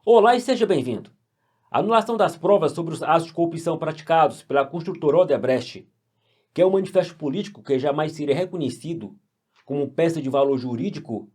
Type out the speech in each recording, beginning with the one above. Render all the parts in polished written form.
Olá e seja bem-vindo. A anulação das provas sobre os atos de corrupção praticados pela construtora Odebrecht, que é um manifesto político que jamais seria reconhecido como peça de valor jurídico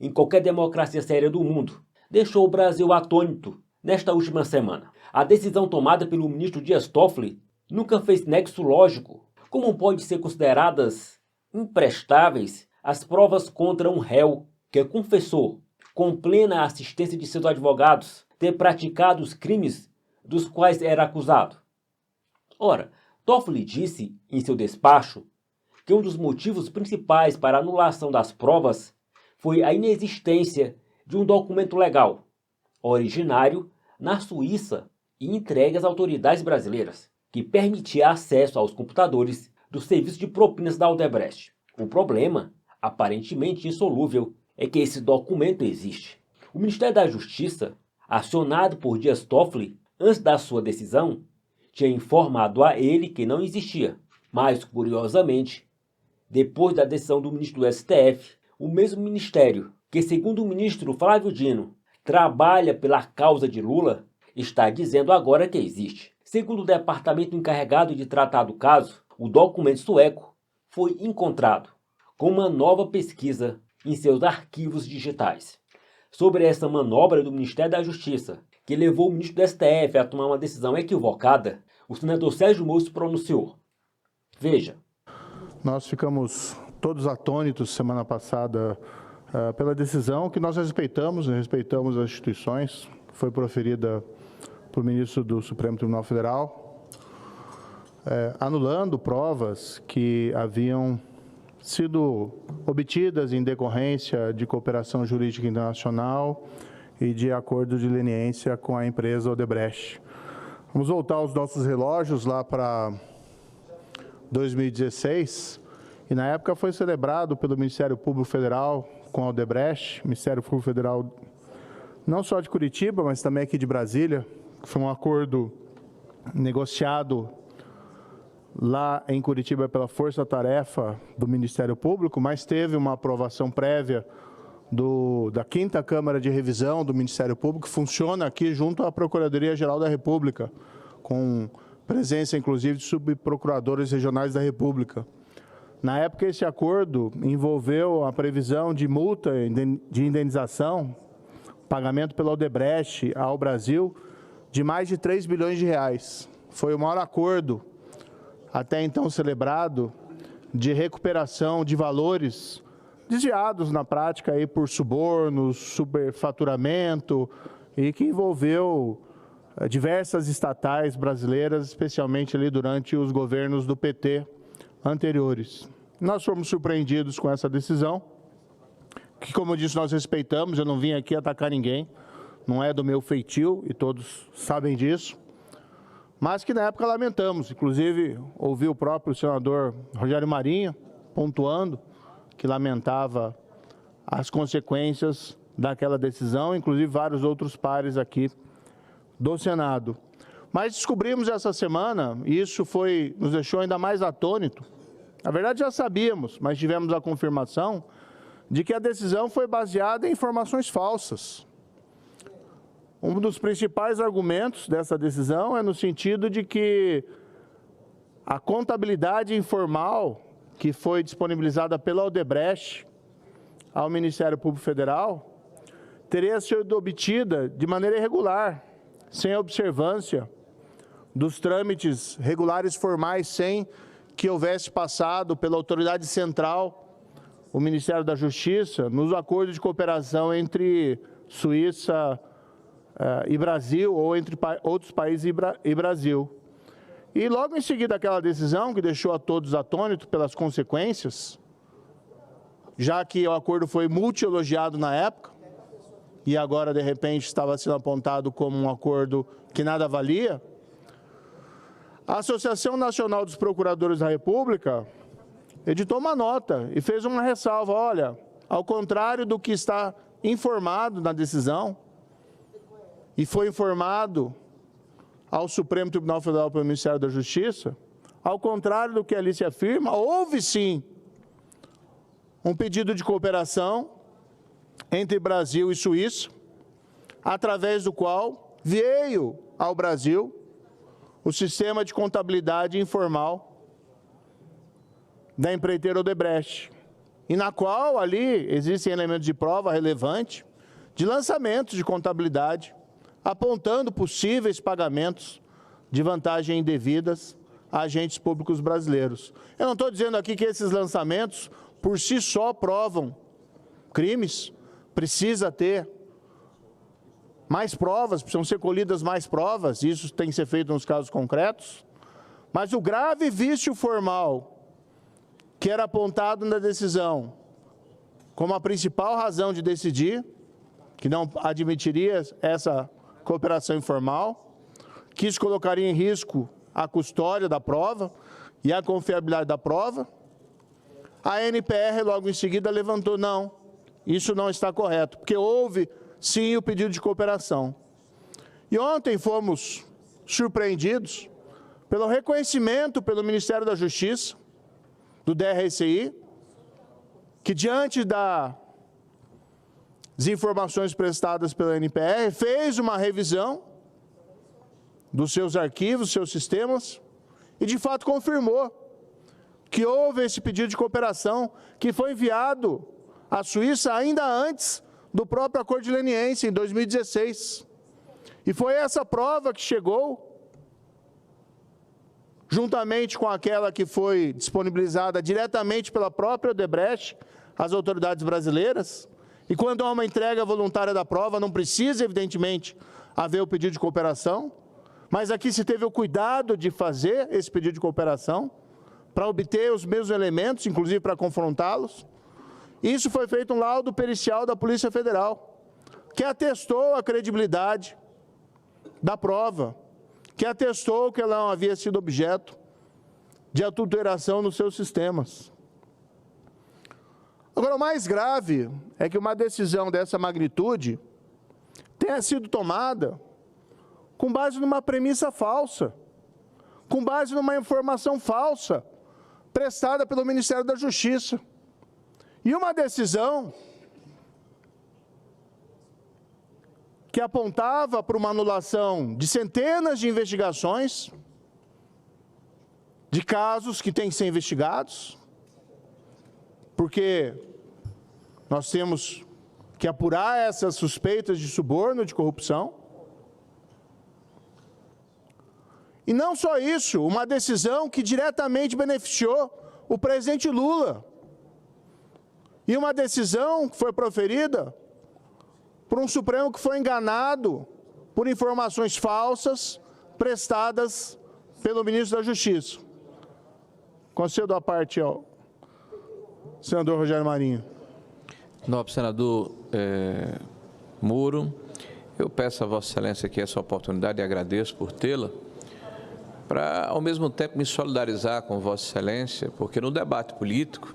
em qualquer democracia séria do mundo, deixou o Brasil atônito nesta última semana. A decisão tomada pelo ministro Dias Toffoli nunca fez nexo lógico. Como pode ser consideradas imprestáveis as provas contra um réu que confessou, com plena assistência de seus advogados, ter praticado os crimes dos quais era acusado? Ora, Toffoli disse em seu despacho que um dos motivos principais para a anulação das provas foi a inexistência de um documento legal, originário na Suíça e entregue às autoridades brasileiras, que permitia acesso aos computadores do serviço de propinas da Odebrecht. O problema, aparentemente insolúvel, é que esse documento existe. O Ministério da Justiça, acionado por Dias Toffoli antes da sua decisão, tinha informado a ele que não existia. Mas, curiosamente, depois da decisão do ministro do STF, o mesmo ministério que, segundo o ministro Flávio Dino, trabalha pela causa de Lula, está dizendo agora que existe. Segundo o departamento encarregado de tratar do caso, o documento sueco foi encontrado com uma nova pesquisa em seus arquivos digitais. Sobre essa manobra do Ministério da Justiça, que levou o ministro do STF a tomar uma decisão equivocada, o senador Sérgio Moro se pronunciou. Veja. Nós ficamos todos atônitos semana passada pela decisão que nós respeitamos as instituições, foi proferida por ministro do Supremo Tribunal Federal, anulando provas que haviam sido obtidas em decorrência de cooperação jurídica internacional e de acordo de leniência com a empresa Odebrecht. Vamos voltar aos nossos relógios lá para 2016, e na época foi celebrado pelo Ministério Público Federal com a Odebrecht, Ministério Público Federal não só de Curitiba, mas também aqui de Brasília, que foi um acordo negociado lá em Curitiba pela força-tarefa do Ministério Público, mas teve uma aprovação prévia da 5ª Câmara de Revisão do Ministério Público, que funciona aqui junto à Procuradoria-Geral da República, com presença, inclusive, de subprocuradores regionais da República. Na época, esse acordo envolveu a previsão de multa de indenização, pagamento pela Odebrecht ao Brasil, de mais de 3 bilhões de reais. Foi o maior acordo até então celebrado de recuperação de valores desviados na prática aí por subornos, superfaturamento, e que envolveu diversas estatais brasileiras, especialmente ali durante os governos do PT anteriores. Nós fomos surpreendidos com essa decisão, que, como eu disse, nós respeitamos. Eu não vim aqui atacar ninguém, não é do meu feitio, e todos sabem disso, mas que na época lamentamos. Inclusive, ouvi o próprio senador Rogério Marinho pontuando que lamentava as consequências daquela decisão, inclusive vários outros pares aqui do Senado. Mas descobrimos essa semana, e isso nos deixou ainda mais atônito. Na verdade, já sabíamos, mas tivemos a confirmação de que a decisão foi baseada em informações falsas. Um dos principais argumentos dessa decisão é no sentido de que a contabilidade informal que foi disponibilizada pela Odebrecht ao Ministério Público Federal teria sido obtida de maneira irregular, sem observância dos trâmites regulares formais, sem que houvesse passado pela autoridade central, o Ministério da Justiça, nos acordos de cooperação entre Suíça e Brasil, ou entre outros países e Brasil. E logo em seguida aquela decisão, que deixou a todos atônitos pelas consequências, já que o acordo foi multi-elogiado na época, e agora, de repente, estava sendo apontado como um acordo que nada valia, a Associação Nacional dos Procuradores da República editou uma nota e fez uma ressalva. Olha, ao contrário do que está informado na decisão, e foi informado ao Supremo Tribunal Federal pelo Ministério da Justiça, ao contrário do que ali se afirma, houve sim um pedido de cooperação entre Brasil e Suíça, através do qual veio ao Brasil o sistema de contabilidade informal da empreiteira Odebrecht, e na qual ali existem elementos de prova relevante de lançamentos de contabilidade, apontando possíveis pagamentos de vantagem indevidas a agentes públicos brasileiros. Eu não estou dizendo aqui que esses lançamentos por si só provam crimes, precisa ter mais provas, precisam ser colhidas mais provas, isso tem que ser feito nos casos concretos, mas o grave vício formal que era apontado na decisão como a principal razão de decidir, que não admitiria essa cooperação informal, que isso colocaria em risco a custódia da prova e a confiabilidade da prova, a NPR logo em seguida levantou, não, isso não está correto, porque houve sim o pedido de cooperação. E ontem fomos surpreendidos pelo reconhecimento pelo Ministério da Justiça, do DRCI, que diante das informações prestadas pela NPR, fez uma revisão dos seus arquivos, seus sistemas, e de fato confirmou que houve esse pedido de cooperação que foi enviado à Suíça ainda antes do próprio Acordo Leniense, em 2016. E foi essa prova que chegou, juntamente com aquela que foi disponibilizada diretamente pela própria Odebrecht às autoridades brasileiras. E quando há uma entrega voluntária da prova, não precisa, evidentemente, haver o pedido de cooperação, mas aqui se teve o cuidado de fazer esse pedido de cooperação para obter os mesmos elementos, inclusive para confrontá-los. Isso foi feito um laudo pericial da Polícia Federal, que atestou a credibilidade da prova, que atestou que ela não havia sido objeto de adulteração nos seus sistemas. Agora, o mais grave é que uma decisão dessa magnitude tenha sido tomada com base numa premissa falsa, com base numa informação falsa prestada pelo Ministério da Justiça. E uma decisão que apontava para uma anulação de centenas de investigações, de casos que têm que ser investigados, porque nós temos que apurar essas suspeitas de suborno, de corrupção. E não só isso, uma decisão que diretamente beneficiou o presidente Lula. E uma decisão que foi proferida por um Supremo que foi enganado por informações falsas prestadas pelo ministro da Justiça. Concedo a parte ao senador Rogério Marinho. Nobre senador Moro, eu peço a Vossa Excelência aqui essa oportunidade e agradeço por tê-la, para, ao mesmo tempo, me solidarizar com Vossa Excelência, porque no debate político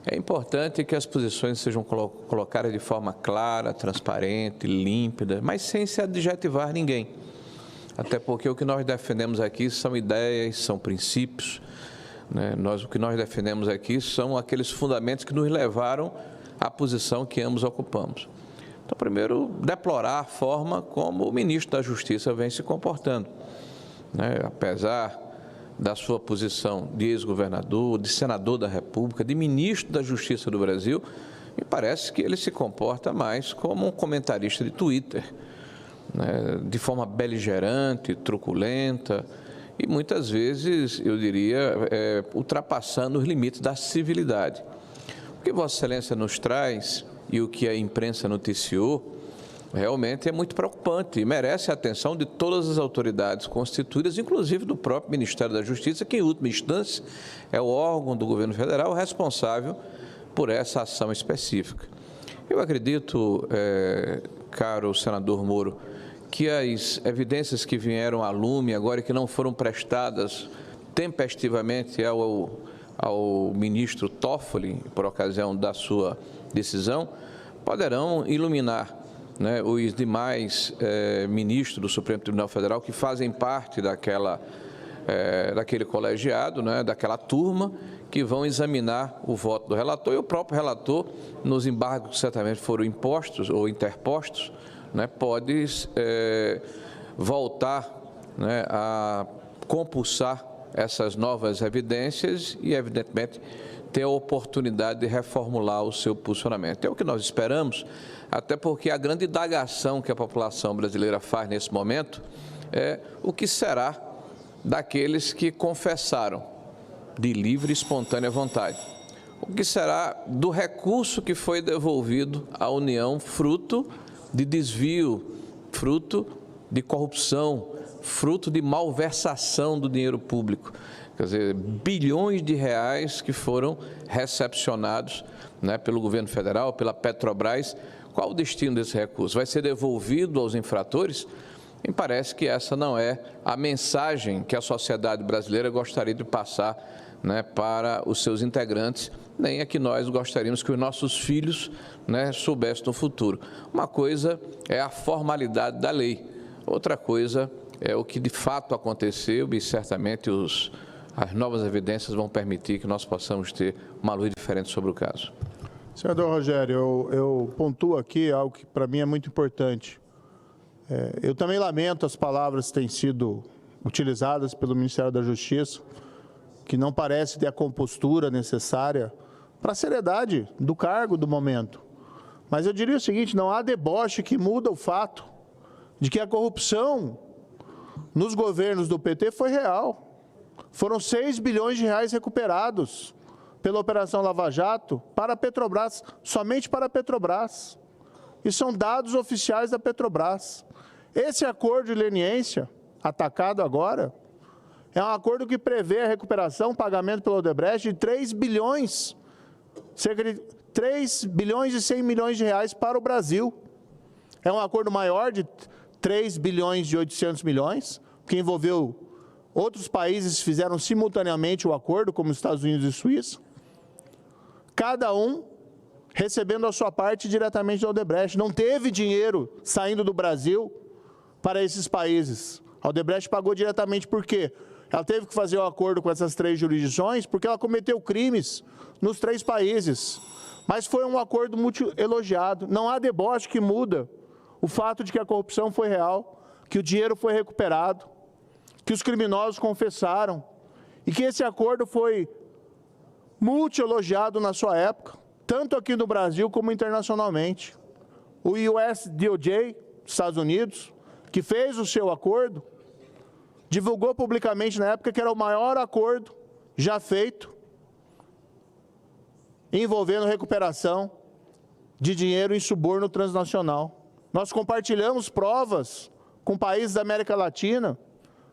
é importante que as posições sejam colocadas de forma clara, transparente, límpida, mas sem se adjetivar ninguém. Até porque o que nós defendemos aqui são ideias, são princípios, né? O que nós defendemos aqui são aqueles fundamentos que nos levaram à posição que ambos ocupamos. Então, primeiro, deplorar a forma como o ministro da Justiça vem se comportando, né? Apesar da sua posição de ex-governador, de senador da República, de ministro da Justiça do Brasil, me parece que ele se comporta mais como um comentarista de Twitter, né? De forma beligerante, truculenta e muitas vezes, eu diria, ultrapassando os limites da civilidade. O que Vossa Excelência nos traz e o que a imprensa noticiou realmente é muito preocupante e merece a atenção de todas as autoridades constituídas, inclusive do próprio Ministério da Justiça, que, em última instância, é o órgão do governo federal responsável por essa ação específica. Eu acredito, caro senador Moro, que as evidências que vieram à lume agora e que não foram prestadas tempestivamente ao ministro Toffoli, por ocasião da sua decisão, poderão iluminar, né, os demais ministros do Supremo Tribunal Federal que fazem parte daquele colegiado, né, daquela turma, que vão examinar o voto do relator e o próprio relator, nos embargos que certamente foram impostos ou interpostos, né, pode voltar, né, a compulsar essas novas evidências e, evidentemente, ter a oportunidade de reformular o seu posicionamento. É o que nós esperamos, até porque a grande indagação que a população brasileira faz nesse momento é o que será daqueles que confessaram de livre e espontânea vontade. O que será do recurso que foi devolvido à União fruto de desvio, fruto de corrupção, fruto de malversação do dinheiro público. Quer dizer, bilhões de reais que foram recepcionados, né, pelo governo federal, pela Petrobras. Qual o destino desse recurso? Vai ser devolvido aos infratores? Me parece que essa não é a mensagem que a sociedade brasileira gostaria de passar, né, para os seus integrantes, nem a que nós gostaríamos que os nossos filhos, né, soubessem no futuro. Uma coisa é a formalidade da lei, outra coisa é o que de fato aconteceu e certamente as novas evidências vão permitir que nós possamos ter uma luz diferente sobre o caso. Senador Rogério, eu pontuo aqui algo que para mim é muito importante. Eu também lamento as palavras que têm sido utilizadas pelo Ministério da Justiça, que não parece ter a compostura necessária para a seriedade do cargo do momento. Mas eu diria o seguinte, não há deboche que muda o fato de que a corrupção nos governos do PT foi real. Foram 6 bilhões de reais recuperados pela Operação Lava Jato para a Petrobras, somente para a Petrobras. E são dados oficiais da Petrobras. Esse acordo de leniência, atacado agora, é um acordo que prevê a recuperação, pagamento pelo Odebrecht de 3 bilhões, cerca de 3 bilhões e 100 milhões de reais para o Brasil. É um acordo maior de 3 bilhões e 800 milhões, que envolveu outros países que fizeram simultaneamente o acordo, como os Estados Unidos e Suíça, cada um recebendo a sua parte diretamente do Odebrecht. Não teve dinheiro saindo do Brasil para esses países. A Odebrecht pagou diretamente por quê? Ela teve que fazer o acordo com essas 3 jurisdições porque ela cometeu crimes nos 3 países. Mas foi um acordo muito elogiado. Não há deboche que muda o fato de que a corrupção foi real, que o dinheiro foi recuperado, que os criminosos confessaram e que esse acordo foi muito elogiado na sua época, tanto aqui no Brasil como internacionalmente. O US DOJ, Estados Unidos, que fez o seu acordo, divulgou publicamente na época que era o maior acordo já feito envolvendo recuperação de dinheiro em suborno transnacional. Nós compartilhamos provas com países da América Latina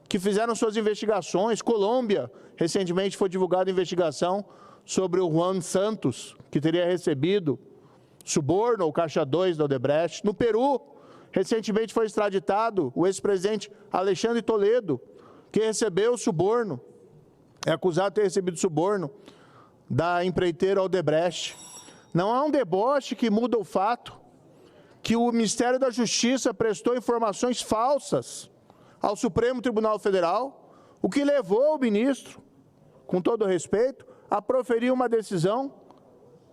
que fizeram suas investigações. Colômbia, recentemente foi divulgada a investigação sobre o Juan Santos, que teria recebido suborno ou caixa 2 da Odebrecht. No Peru, recentemente foi extraditado o ex-presidente Alexandre Toledo, que recebeu suborno, é acusado de ter recebido suborno da empreiteira Odebrecht. Não há um deboche que muda o fato que o Ministério da Justiça prestou informações falsas ao Supremo Tribunal Federal, o que levou o ministro, com todo respeito, a proferir uma decisão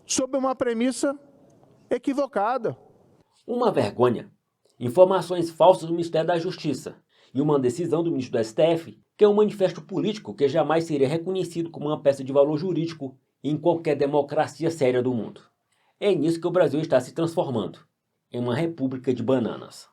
sob uma premissa equivocada. Uma vergonha. Informações falsas do Ministério da Justiça e uma decisão do ministro do STF, que é um manifesto político que jamais seria reconhecido como uma peça de valor jurídico em qualquer democracia séria do mundo. É nisso que o Brasil está se transformando, em uma república de bananas.